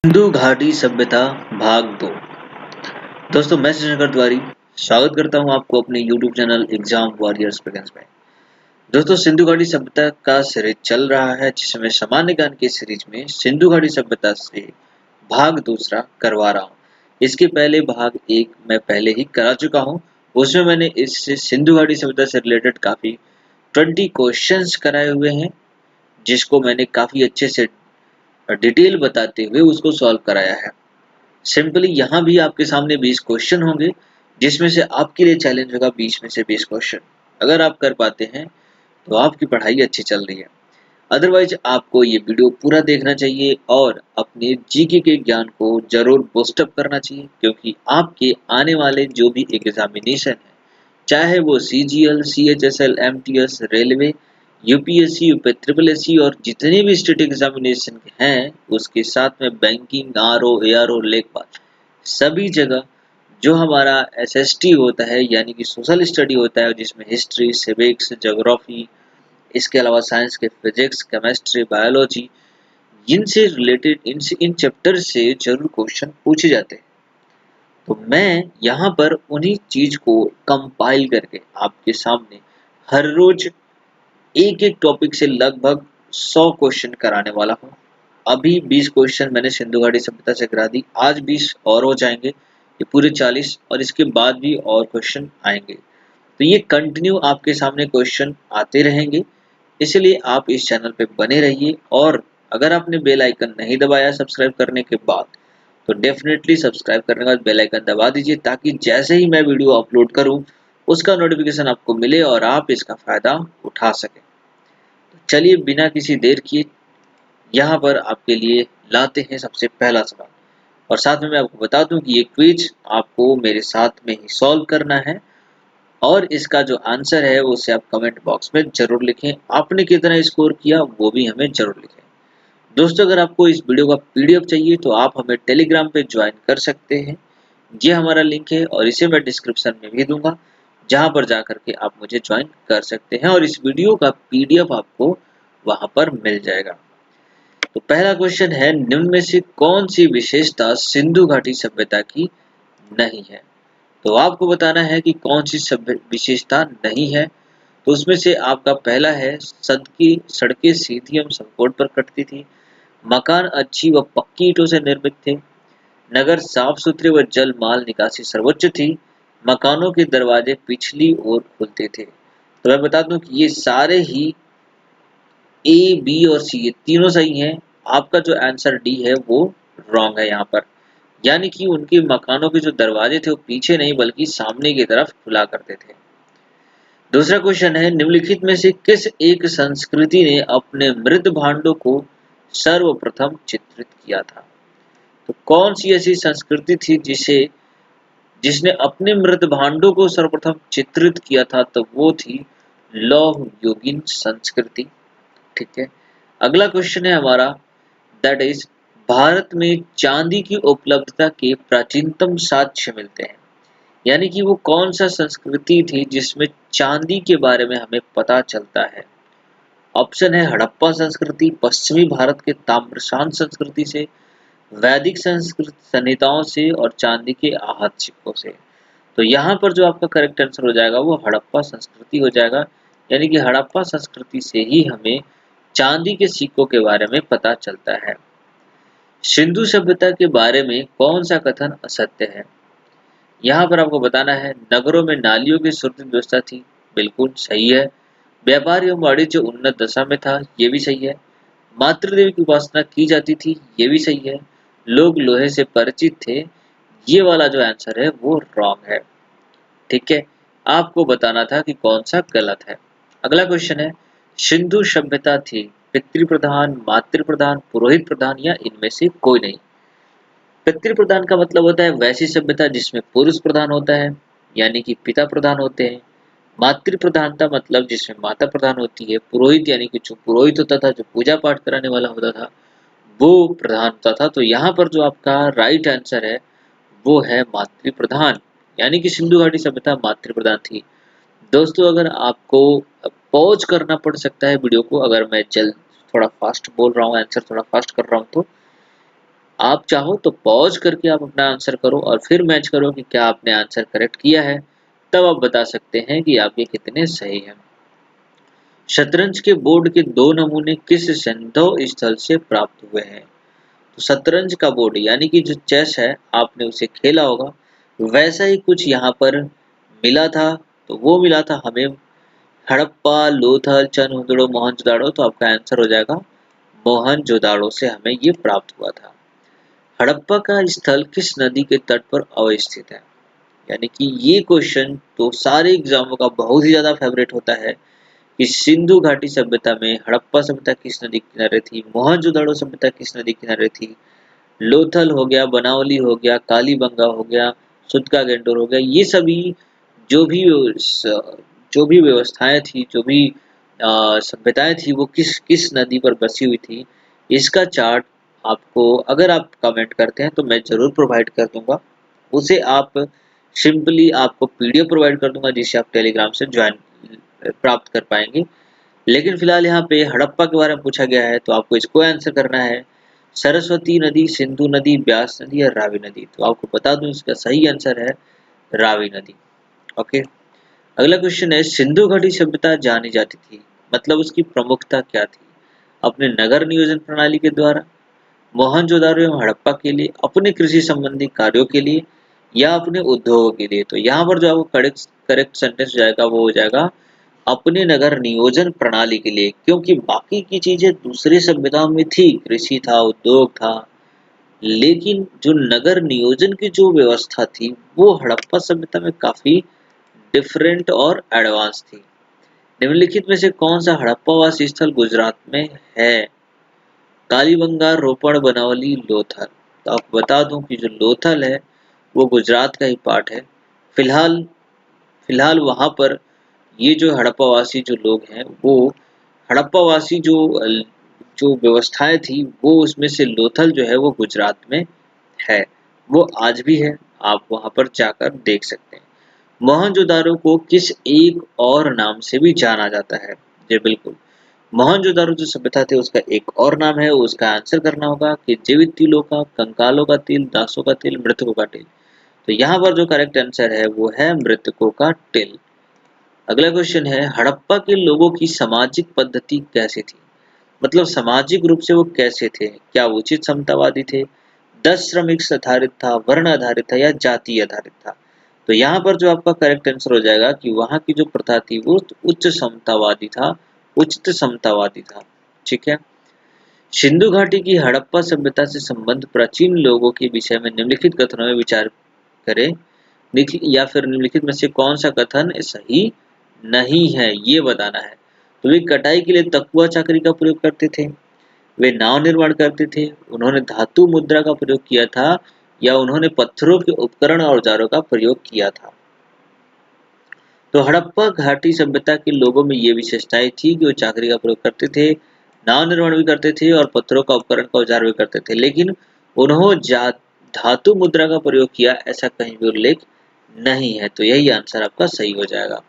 सिंधु घाटी सभ्यता भाग 2। दोस्तों, मैं शंकर तिवारी स्वागत करता हूं आपको अपने YouTube channel exam warriors presence में। दोस्तों, सिंधु घाटी सभ्यता का सीरीज चल रहा है, जिसमें सामान्य ज्ञान की सीरीज में सिंधु घाटी सभ्यता से भाग दूसरा करवा रहा हूं। इसके पहले भाग 1 मैं पहले ही करा चुका हूं। उसमें मैंने इस सिंधु घाटी सभ्यता से रिलेटेड काफी 20 क्वेश्चंस कराए हुए हैं, जिसको मैंने काफी अच्छे से डिटेल बताते हुए उसको सॉल्व कराया है। सिंपली यहाँ भी आपके सामने 20 क्वेश्चन होंगे, जिसमें से आपके लिए चैलेंज होगा 20 में से 20 क्वेश्चन। अगर आप कर पाते हैं तो आपकी पढ़ाई अच्छी चल रही है। अदरवाइज आपको ये वीडियो पूरा देखना चाहिए और अपने जीके के ज्ञान को जरूर बूस्टअप करना चाहिए, क्योंकि आपके आने वाले जो भी एग्जामिनेशन है, चाहे वो CGL, CHSL, MTS, railway, UPSC, triple SC और जितने भी स्टेट एग्जामिनेशन हैं, उसके साथ में बैंकिंग, आरओ, एआरओ, लेखपाल, सभी जगह जो हमारा एसएसटी होता है यानी कि सोशल स्टडी होता है, जिसमें हिस्ट्री, सिविक्स, ज्योग्राफी, इसके अलावा साइंस के फिजिक्स, केमिस्ट्री, बायोलॉजी, इनसे रिलेटेड इन चैप्टर से जरूर क्वेश्चन पूछे जाते हैं। तो मैं यहाँ पर उन्हीं चीज को कंपाइल करके आपके सामने हर रोज एक एक टॉपिक से लगभग 100 क्वेश्चन कराने वाला हूँ। अभी 20 क्वेश्चन मैंने सिंधु घाटी सभ्यता से करा दी, आज 20 और हो जाएंगे, ये पूरे 40, और इसके बाद भी और क्वेश्चन आएंगे। तो ये कंटिन्यू आपके सामने क्वेश्चन आते रहेंगे, इसलिए आप इस चैनल पे बने रहिए। और अगर आपने बेल आइकन नहीं दबाया सब्सक्राइब करने के बाद, तो डेफिनेटली सब्सक्राइब करने के बाद बेल आइकन दबा दीजिए, ताकि जैसे ही मैं वीडियो अपलोड करूं उसका नोटिफिकेशन आपको मिले और आप इसका फायदा उठा सकें। तो चलिए बिना किसी देर किए यहाँ पर आपके लिए लाते हैं सबसे पहला सवाल। और साथ में मैं आपको बता दूं कि ये क्विज आपको मेरे साथ में ही सॉल्व करना है, और इसका जो आंसर है उसे आप कमेंट बॉक्स में जरूर लिखें। आपने कितना स्कोर किया वो भी हमें जरूर लिखें। दोस्तों, अगर आपको इस वीडियो का पीडीएफ चाहिए तो आप हमें टेलीग्राम पे ज्वाइन कर सकते हैं। ये हमारा लिंक है और इसे मैं डिस्क्रिप्शन में भी दूंगा, जहां पर जाकर के आप मुझे ज्वाइन कर सकते हैं, और इस वीडियो का पीडीएफ आपको वहां पर मिल जाएगा। तो पहला क्वेश्चन है, निम्न में से कौन सी विशेषता सिंधु घाटी सभ्यता की नहीं है? तो आपको बताना है कि कौन सी विशेषता नहीं है। तो उसमें से आपका पहला है, सड़कें सीधी एवं समकोण पर कटती थी, मकान अच्छी व पक्की ईंटों से निर्मित थे, नगर साफ सुथरे व जल माल निकासी सर्वोच्च थी, मकानों के दरवाजे पिछली ओर खुलते थे। तो मैं बता दूं कि ये सारे ही ए, बी और सी, ये तीनों सही हैं। आपका जो आंसर डी है वो रॉन्ग है यहाँ पर, यानी कि उनके मकानों के जो दरवाजे थे वो पीछे नहीं बल्कि सामने की तरफ खुला करते थे। दूसरा क्वेश्चन है, निम्नलिखित में से किस एक संस्कृति ने अपने मृत भांडों को सर्वप्रथम चित्रित किया था? तो कौन सी ऐसी संस्कृति थी जिसने अपने मृत भांडों को सर्वप्रथम चित्रित किया था? तो वो थी लौह युगीन संस्कृति। ठीक है। अगला क्वेश्चन है हमारा, दैट इज, भारत में चांदी की उपलब्धता के प्राचीनतम साक्ष्य मिलते हैं। यानी कि वो कौन सा संस्कृति थी जिसमें चांदी के बारे में हमें पता चलता है? ऑप्शन है हड़प्पा संस्कृति, पश्चिमी भारत के ताम्रशान संस्कृति से, वैदिक संस्कृत संहिताओं से, और चांदी के आहत सिक्कों से। तो यहाँ पर जो आपका करेक्ट आंसर हो जाएगा वो हड़प्पा संस्कृति हो जाएगा, यानी कि हड़प्पा संस्कृति से ही हमें चांदी के सिक्कों के बारे में पता चलता है। सिंधु सभ्यता के बारे में कौन सा कथन असत्य है? यहाँ पर आपको बताना है, नगरों में नालियों की सुरक्षित व्यवस्था थी, बिल्कुल सही है। व्यापार एवं वाणिज्य उन्नत दशा में था, ये भी सही है। मातृदेवी की उपासना की जाती थी, ये भी सही है। लोग लोहे से परिचित थे, ये वाला जो आंसर है वो रॉन्ग है। ठीक है, आपको बताना था कि कौन सा गलत है। अगला क्वेश्चन है, सिंधु सभ्यता थी पितृ प्रधान, मातृ प्रधान, पुरोहित प्रधान, या इनमें से कोई नहीं? पितृ प्रधान का मतलब होता है वैसी सभ्यता जिसमें पुरुष प्रधान होता है, यानी कि पिता प्रधान होते हैं। मातृ प्रधानता मतलब जिसमें माता प्रधान होती है। पुरोहित यानी कि जो पुरोहित होता था, जो पूजा पाठ कराने वाला होता था, वो प्रधान होता था। तो यहाँ पर जो आपका राइट आंसर है वो है मातृ प्रधान, यानी कि सिंधु घाटी सभ्यता मातृ प्रधान थी। दोस्तों, अगर आपको पॉज करना पड़ सकता है वीडियो को, अगर मैं जल्द थोड़ा फास्ट बोल रहा हूँ, आंसर थोड़ा फास्ट कर रहा हूँ, तो आप चाहो तो पॉज करके आप अपना आंसर करो और फिर मैच करो कि क्या आपने आंसर करेक्ट किया है, तब आप बता सकते हैं कि आपके कितने सही हैं। शतरंज के बोर्ड के 2 नमूने किस संदर्भ स्थल से प्राप्त हुए हैं? तो शतरंज का बोर्ड यानी कि जो चेस है, आपने उसे खेला होगा, वैसा ही कुछ यहाँ पर मिला था। तो वो मिला था हमें हड़प्पा, लोथल, चंद्रहुदड़ो, मोहनजोदाड़ो। तो आपका आंसर हो जाएगा मोहनजोदाड़ो से हमें ये प्राप्त हुआ था। हड़प्पा का स्थल किस नदी के तट पर अवस्थित है? यानी कि ये क्वेश्चन तो सारे एग्जामों का बहुत ही ज्यादा फेवरेट होता है कि सिंधु घाटी सभ्यता में हड़प्पा सभ्यता किस नदी के किनारे थी, मोहनजोदाड़ो सभ्यता किस नदी के किनारे थी, लोथल हो गया, बनावली हो गया, कालीबंगा हो गया, सुतका गेंडोर हो गया, ये सभी जो भी जो भी व्यवस्थाएं थी, जो भी सभ्यताएं थी, वो किस किस नदी पर बसी हुई थी, इसका चार्ट आपको अगर आप कमेंट करते हैं तो मैं जरूर प्रोवाइड कर दूंगा। उसे आप सिंपली आपको पीडीएफ प्रोवाइड कर दूंगा जिसे आप टेलीग्राम से ज्वाइन प्राप्त कर पाएंगे। लेकिन फिलहाल यहाँ पे हड़प्पा के बारे में पूछा गया है, तो आपको इसको आंसर करना है सरस्वती नदी, सिंधु नदी, ब्यास नदी या रावी नदी। तो आपको बता दूं इसका सही आंसर है रावी नदी। ओके, अगला क्वेश्चन है सिंधु घाटी सभ्यता जानी जाती थी, मतलब उसकी प्रमुखता क्या थी? अपने नगर नियोजन प्रणाली के द्वारा, मोहनजोदारो एवं हड़प्पा के लिए, अपने कृषि संबंधी कार्यों के लिए या अपने उद्योगों के लिए। तो यहाँ पर जो आपको करेक्ट करेक्ट सेंटेंस जाएगा वो हो जाएगा अपने नगर नियोजन प्रणाली के लिए, क्योंकि बाकी की चीजें दूसरी सभ्यताओं में थी, कृषि था, उद्योग था, लेकिन जो नगर नियोजन की जो व्यवस्था थी वो हड़प्पा सभ्यता में काफी डिफरेंट और एडवांस थी। निम्नलिखित में से कौन सा हड़प्पावासी स्थल गुजरात में है? कालीबंगा, रोपड़, बनावली, लोथल। तो आपको बता दूं कि जो लोथल है वो गुजरात का ही पार्ट है। फिलहाल फिलहाल वहां पर ये जो हड़प्पावासी जो लोग हैं वो हड़प्पावासी जो व्यवस्थाएं थी वो उसमें से लोथल जो है वो गुजरात में है, वो आज भी है, आप वहां पर जाकर देख सकते हैं। मोहनजोदारो को किस एक और नाम से भी जाना जाता है? जी बिल्कुल, मोहनजोदारो जो सभ्यता थी उसका एक और नाम है, उसका आंसर करना होगा कि जीवित तिलों का, कंकालों का तिल, दासों का तिल, मृतकों का तिल। तो यहाँ पर जो करेक्ट आंसर है वो है मृतकों का तिल। अगला क्वेश्चन है हड़प्पा के लोगों की सामाजिक पद्धति कैसी थी? मतलब सामाजिक रूप से वो कैसे थे? क्या वो उचित समतावादी थे, दस श्रमिक आधारित था, वर्ण आधारित था या जाति आधारित था? तो यहाँ पर जो आपका करेक्ट आंसर हो जाएगा कि वहां की जो प्रथा थी वो उच्च समतावादी था, उचित समतावादी था। ठीक है, सिंधु घाटी की हड़प्पा सभ्यता से संबंध प्राचीन लोगों के विषय में निम्नलिखित कथनों में विचार करें, या फिर निम्नलिखित में से कौन सा कथन सही नहीं है ये बताना है। तो वे कटाई के लिए तकुआ चाकरी का प्रयोग करते थे, वे नाव निर्माण करते थे, उन्होंने धातु मुद्रा का प्रयोग किया था या उन्होंने पत्थरों के उपकरण और औजारों का प्रयोग किया था। तो हड़प्पा घाटी सभ्यता के लोगों में ये विशेषताएं थी कि वो चाकरी का प्रयोग करते थे, नाव निर्माण भी करते थे और पत्थरों का उपकरण का औजार भी करते थे, लेकिन उन्होंने धातु मुद्रा का प्रयोग किया ऐसा कहीं भी उल्लेख नहीं है। तो यही आंसर आपका सही हो जाएगा।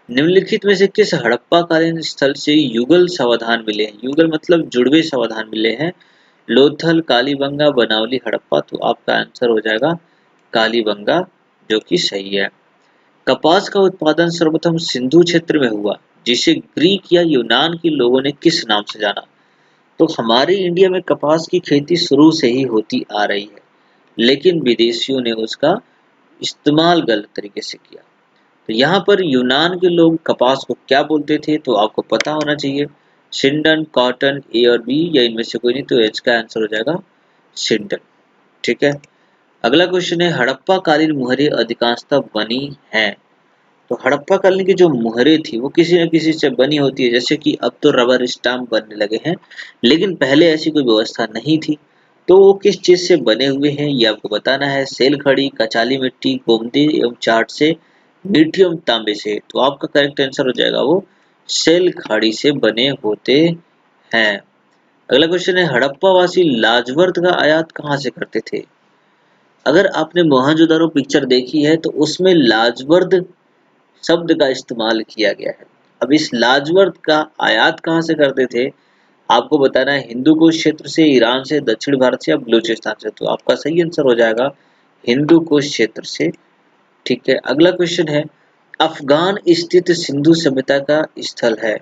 निम्नलिखित में से किस हड़प्पाकालीन स्थल से युगल समाधान मिले हैं? युगल मतलब जुड़वे समाधान मिले हैं। लोथल, कालीबंगा, बनावली, हड़प्पा। तो आपका आंसर हो जाएगा कालीबंगा, जो कि सही है। कपास का उत्पादन सर्वप्रथम सिंधु क्षेत्र में हुआ, जिसे ग्रीक या यूनान के लोगों ने किस नाम से जाना? तो हमारे इंडिया में कपास की खेती शुरू से ही होती आ रही है, लेकिन विदेशियों ने उसका इस्तेमाल गलत तरीके से किया। तो यहाँ पर यूनान के लोग कपास को क्या बोलते थे? तो आपको पता होना चाहिए, सिंडन, कॉटन, ए और बी या इनमें से कोई नहीं। तो इसका आंसर हो जाएगा सिंडन। ठीक है, अगला क्वेश्चन है हड़प्पा कालीन मुहरें अधिकांशतः बनी हैं। तो हड़प्पा कालीन की जो मुहरें थी वो किसी न किसी से बनी होती है, जैसे कि अब तो रबर स्टाम्प बनने लगे हैं, लेकिन पहले ऐसी कोई व्यवस्था नहीं थी। तो वो किस चीज से बने हुए हैं ये आपको बताना है। सेल खड़ी, कचाली मिट्टी, गोमती एवं चाट से, मीठी एवं तांबे से। तो आपका करेक्ट आंसर हो जाएगा वो सेल खाड़ी से बने होते हैं। अगला क्वेश्चन है हड़प्पा वासी लाजवर्द का आयात कहाँ से करते थे? अगर आपने मोहनजोदारो पिक्चर देखी है तो उसमें लाजवर्द शब्द का इस्तेमाल किया गया है। अब इस लाजवर्द का आयात कहाँ से करते थे? आपको बताना है हिंदू कुश क्षेत्र से, ईरान से, दक्षिण भारत से या बलूचिस्तान से। तो आपका सही आंसर हो जाएगा हिंदू कुश क्षेत्र से। ठीक है, अगला क्वेश्चन है अफगान स्थित सिंधु सभ्यता का स्थल है।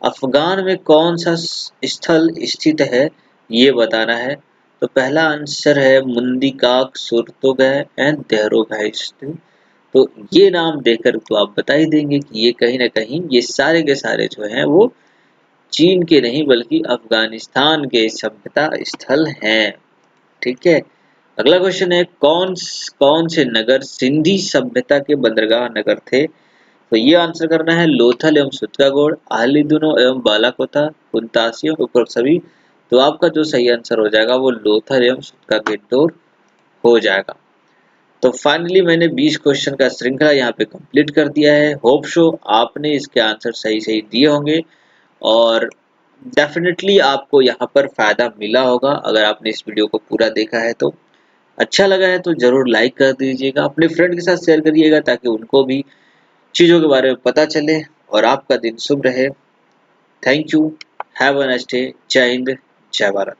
अफगान में कौन सा स्थल स्थित है ये बताना है। तो पहला आंसर है मुंदिकाक सुरतोगय एंड देहरोगय स्थित। तो ये नाम देकर तो आप बता ही देंगे कि ये कहीं ना कहीं ये सारे के सारे जो हैं वो चीन के नहीं बल्कि अफगानिस्तान के सभ्यता स्थल हैं। ठीक है, अगला क्वेश्चन है कौन कौन से नगर सिंधी सभ्यता के बंदरगाह नगर थे। तो ये आंसर करना है लोथल एवं सुत्कागोड़, आलीदुनो एवं बालाकोटा, कुंतासी एवं उपरोक्त सभी। तो आपका जो सही आंसर हो जाएगा वो लोथल एवं सुत्कागोड़ हो जाएगा। तो फाइनली मैंने 20 क्वेश्चन का श्रृंखला यहाँ पे कंप्लीट कर दिया है। होप शो आपने इसके आंसर सही सही दिए होंगे और डेफिनेटली आपको यहाँ पर फायदा मिला होगा अगर आपने इस वीडियो को पूरा देखा है तो। अच्छा लगा है तो जरूर लाइक कर दीजिएगा, अपने फ्रेंड के साथ शेयर करिएगा ताकि उनको भी चीज़ों के बारे में पता चले और आपका दिन शुभ रहे। Thank you, have a nice day, जय हिंद, जय भारत।